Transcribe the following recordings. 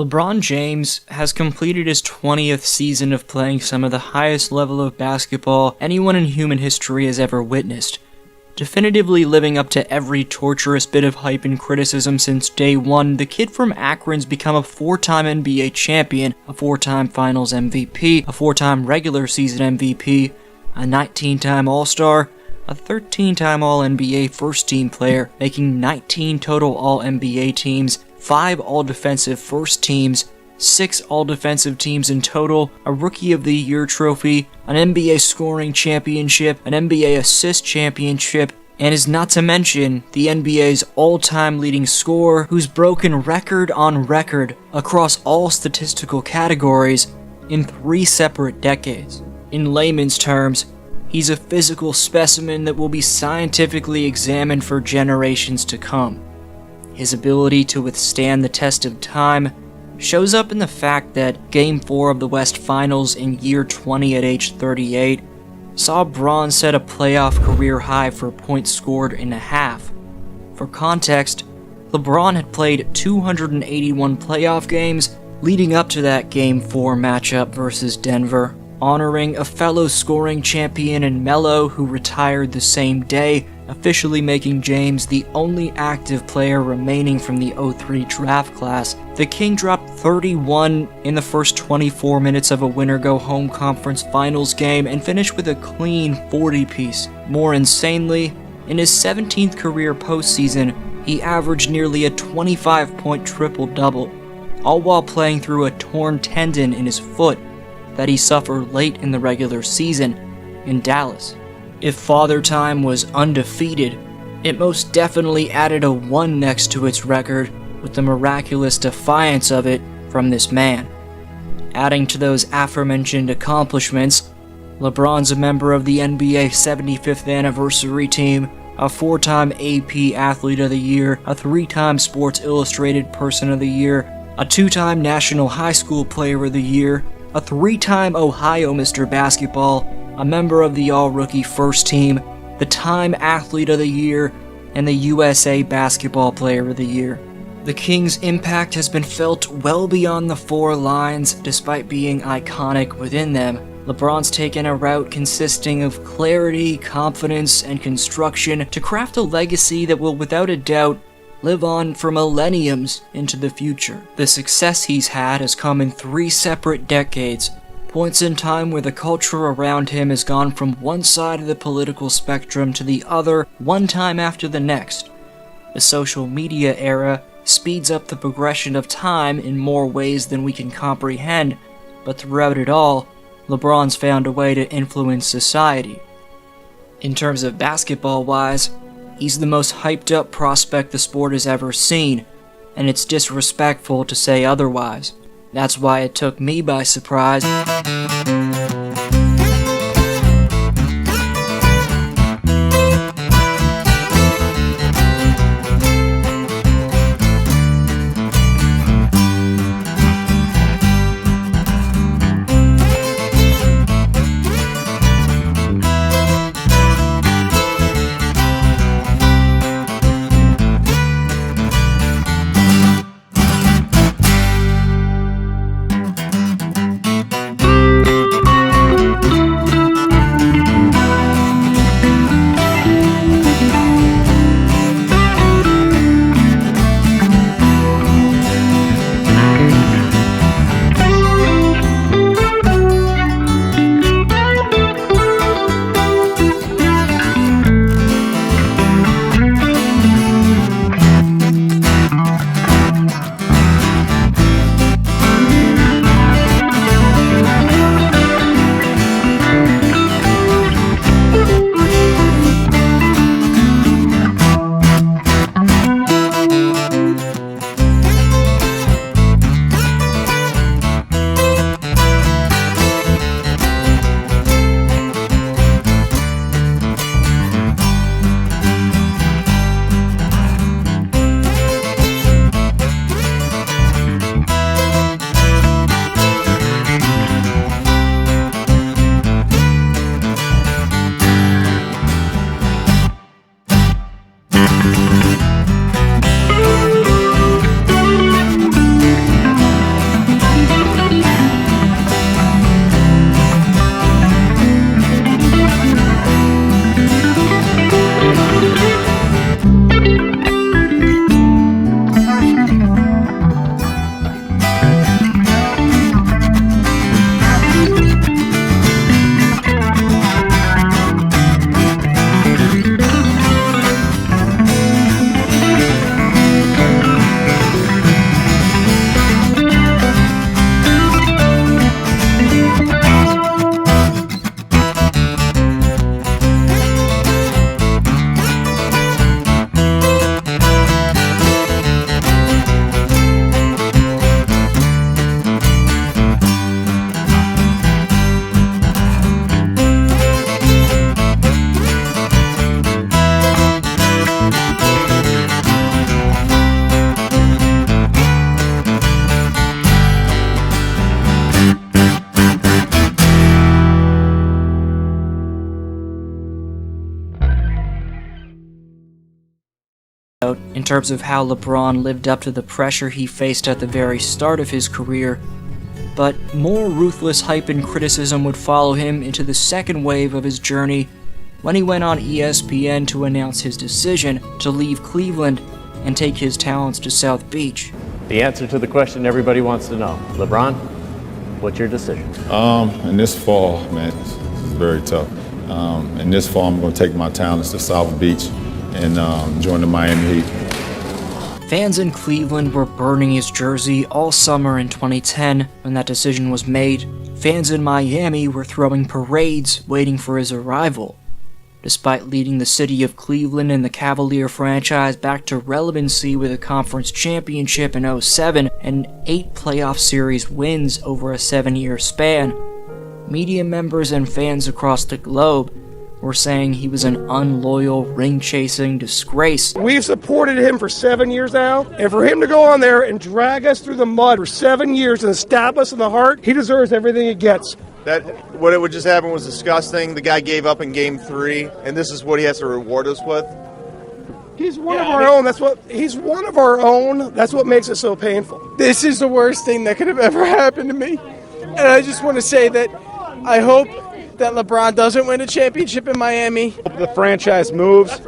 LeBron James has completed his 20th season of playing some of the highest level of basketball anyone in human history has ever witnessed, definitively living up to every torturous bit of hype and criticism since day one. The kid from Akron's become a 4-time NBA champion, a 4-time Finals MVP, a 4-time regular season MVP, a 19-time All-Star, a 13-time All-NBA first-team player, making 19 total All-NBA teams, 5 All-Defensive first teams, 6 All-Defensive teams in total, a Rookie of the Year trophy, an NBA scoring championship, an NBA assist championship, and is not to mention the NBA's all-time leading scorer who's broken record on record across all statistical categories in 3 separate decades. In layman's terms, he's a physical specimen that will be scientifically examined for generations to come. His ability to withstand the test of time shows up in the fact that Game 4 of the West Finals in year 20 at age 38 saw Bron set a playoff career high for points scored in a half. For context, LeBron had played 281 playoff games leading up to that Game 4 matchup versus Denver, honoring a fellow scoring champion in Melo who retired the same day, officially making James the only active player remaining from the 03 draft class. The King dropped 31 in the first 24 minutes of a winner-go-home conference finals game and finished with a clean 40-piece. More insanely, in his 17th career postseason, he averaged nearly a 25-point triple-double, all while playing through a torn tendon in his foot that he suffered late in the regular season in Dallas. If Father Time was undefeated, it most definitely added a 1 next to its record with the miraculous defiance of it from this man. Adding to those aforementioned accomplishments, LeBron's a member of the NBA 75th anniversary team, a 4-time AP Athlete of the Year, a 3-time Sports Illustrated Person of the Year, a 2-time National High School Player of the Year, a 3-time Ohio Mr. Basketball, a member of the All-Rookie First Team, the Time Athlete of the Year, and the USA Basketball Player of the Year. The King's impact has been felt well beyond the 4 lines, despite being iconic within them. LeBron's taken a route consisting of clarity, confidence, and construction to craft a legacy that will without a doubt live on for millenniums into the future. The success he's had has come in 3 separate decades, points in time where the culture around him has gone from one side of the political spectrum to the other, one time after the next. The social media era speeds up the progression of time in more ways than we can comprehend, but throughout it all, LeBron's found a way to influence society. In terms of basketball-wise, he's the most hyped-up prospect the sport has ever seen, and it's disrespectful to say otherwise. That's why it took me by surprise. in terms of how LeBron lived up to the pressure he faced at the very start of his career, but more ruthless hype and criticism would follow him into the second wave of his journey when he went on ESPN to announce his decision to leave Cleveland and take his talents to South Beach. The answer to the question everybody wants to know. LeBron, what's your decision? In this fall, man, this is very tough. In this fall, I'm going to take my talents to South Beach and join the Miami Heat. Fans in Cleveland were burning his jersey all summer in 2010 when that decision was made. Fans in Miami were throwing parades waiting for his arrival. Despite leading the city of Cleveland and the Cavalier franchise back to relevancy with a conference championship in 2007 and 8 playoff series wins over a 7-year span, media members and fans across the globe were saying he was an unloyal, ring-chasing disgrace. We've supported him for 7 years now, and for him to go on there and drag us through the mud for 7 years and stab us in the heart, he deserves everything he gets. What would just happen was disgusting. The guy gave up in Game 3, and this is what he has to reward us with. He's one of our own. He's one of our own. That's what makes it so painful. This is the worst thing that could have ever happened to me. And I just want to say that I hope that LeBron doesn't win a championship in Miami. The franchise moves.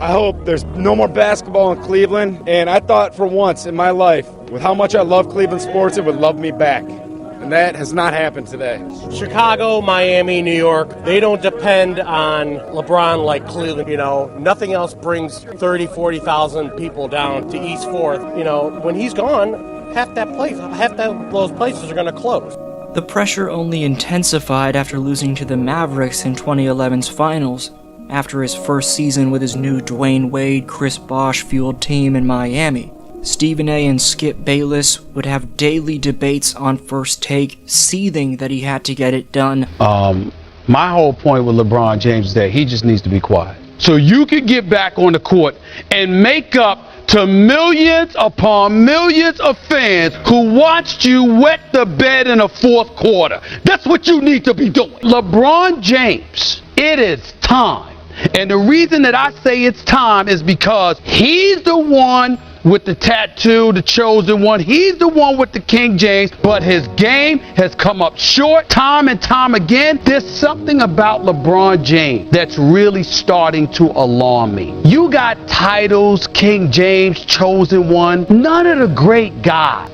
I hope there's no more basketball in Cleveland. And I thought for once in my life, with how much I love Cleveland sports, it would love me back. And that has not happened today. Chicago, Miami, New York, they don't depend on LeBron like Cleveland. Nothing else brings 30, 40,000 people down to East 4th. When he's gone, half those places are going to close. The pressure only intensified after losing to the Mavericks in 2011's finals, after his first season with his new Dwayne Wade, Chris Bosh-fueled team in Miami. Stephen A. and Skip Bayless would have daily debates on First Take, seething that he had to get it done. My whole point with LeBron James is that he just needs to be quiet. So you can get back on the court and make up to millions upon millions of fans who watched you wet the bed in the fourth quarter. That's what you need to be doing. LeBron James, it is time. And the reason that I say it's time is because he's the one with the tattoo, the chosen one. He's the one with the King James, but his game has come up short time and time again. There's something about LeBron James that's really starting to alarm me. You got titles, King James, chosen one. None of the great guys,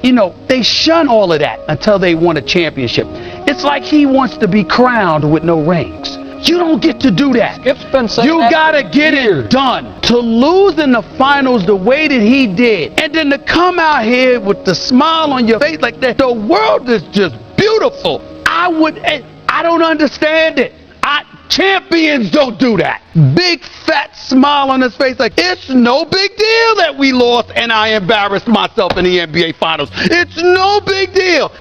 they shun all of that until they won a championship. It's like he wants to be crowned with no rings. You don't get to do that. Skip's been saying you gotta get it done. To lose in the finals the way that he did, and then to come out here with the smile on your face like that, the world is just beautiful. I don't understand it. Champions don't do that. Big fat smile on his face like, it's no big deal that we lost and I embarrassed myself in the NBA Finals. It's no big deal.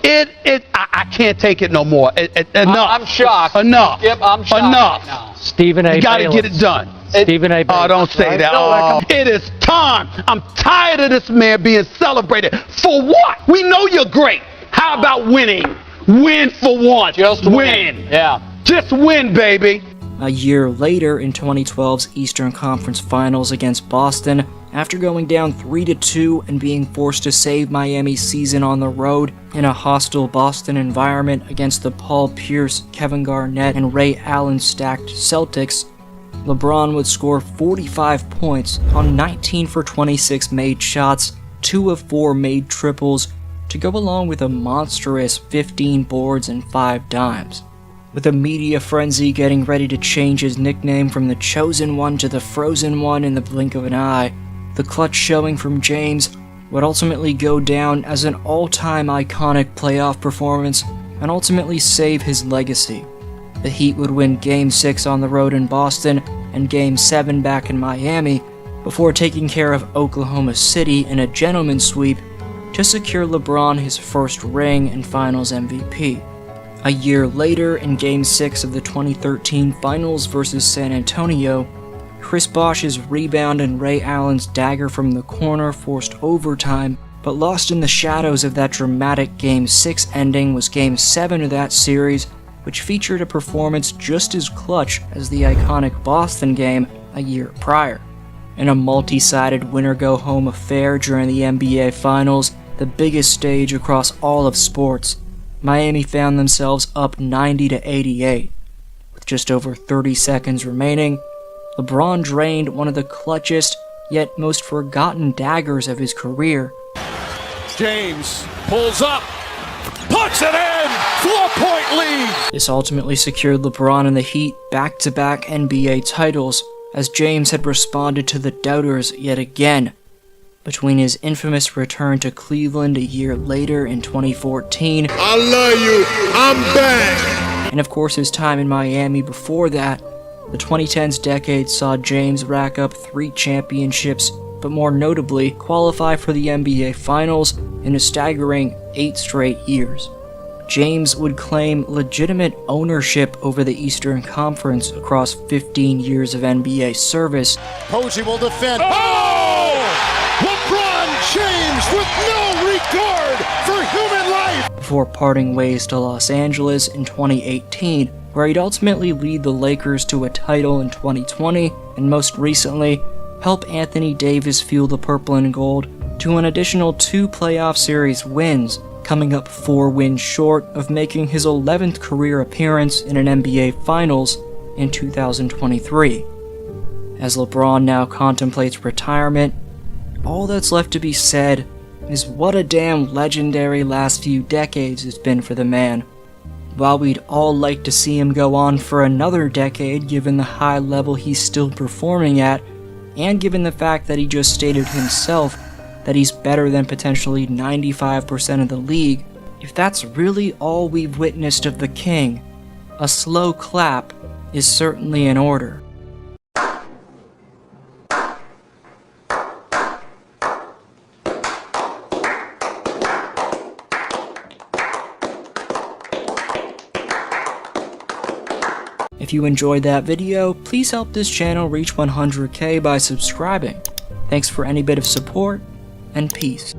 I can't take it no more. Enough. I'm shocked. Enough. Skip, I'm shocked. Enough. Right Stephen A. You gotta Bayless. get it done. Stephen A. Bayless. Oh, don't say that. Oh, it is time. I'm tired of this man being celebrated. For what? We know you're great. How about winning? Win for once. Just win. Yeah. Just win, baby. A year later, in 2012's Eastern Conference Finals against Boston, after going down 3-2 and being forced to save Miami's season on the road in a hostile Boston environment against the Paul Pierce, Kevin Garnett, and Ray Allen stacked Celtics, LeBron would score 45 points on 19 for 26 made shots, 2 of 4 made triples, to go along with a monstrous 15 boards and 5 dimes. With a media frenzy getting ready to change his nickname from the Chosen One to the Frozen One in the blink of an eye, the clutch showing from James would ultimately go down as an all-time iconic playoff performance and ultimately save his legacy. The Heat would win Game 6 on the road in Boston and Game 7 back in Miami before taking care of Oklahoma City in a gentleman's sweep to secure LeBron his first ring and Finals MVP. A year later, in Game 6 of the 2013 Finals versus San Antonio, Chris Bosh's rebound and Ray Allen's dagger from the corner forced overtime, but lost in the shadows of that dramatic Game 6 ending was Game 7 of that series, which featured a performance just as clutch as the iconic Boston game a year prior. In a multi-sided winner-go-home affair during the NBA Finals, the biggest stage across all of sports, Miami found themselves up 90-88. With just over 30 seconds remaining, LeBron drained one of the clutchest, yet most forgotten daggers of his career. James pulls up, puts it in, 4-point lead! This ultimately secured LeBron and the Heat back-to-back NBA titles, as James had responded to the doubters yet again. Between his infamous return to Cleveland a year later in 2014, I love you, I'm back! And of course his time in Miami before that, the 2010s decade saw James rack up 3 championships, but more notably, qualify for the NBA Finals in a staggering 8 straight years. James would claim legitimate ownership over the Eastern Conference across 15 years of NBA service. Posey will defend. Oh! LeBron James with no regard for human life! Before parting ways to Los Angeles in 2018, where he'd ultimately lead the Lakers to a title in 2020, and most recently, help Anthony Davis fuel the purple and gold to an additional 2 playoff series wins, coming up 4 wins short of making his 11th career appearance in an NBA Finals in 2023. As LeBron now contemplates retirement, all that's left to be said is what a damn legendary last few decades it's been for the man. While we'd all like to see him go on for another decade given the high level he's still performing at, and given the fact that he just stated himself that he's better than potentially 95% of the league, if that's really all we've witnessed of the king, a slow clap is certainly in order. If you enjoyed that video, please help this channel reach 100K by subscribing. Thanks for any bit of support, and peace.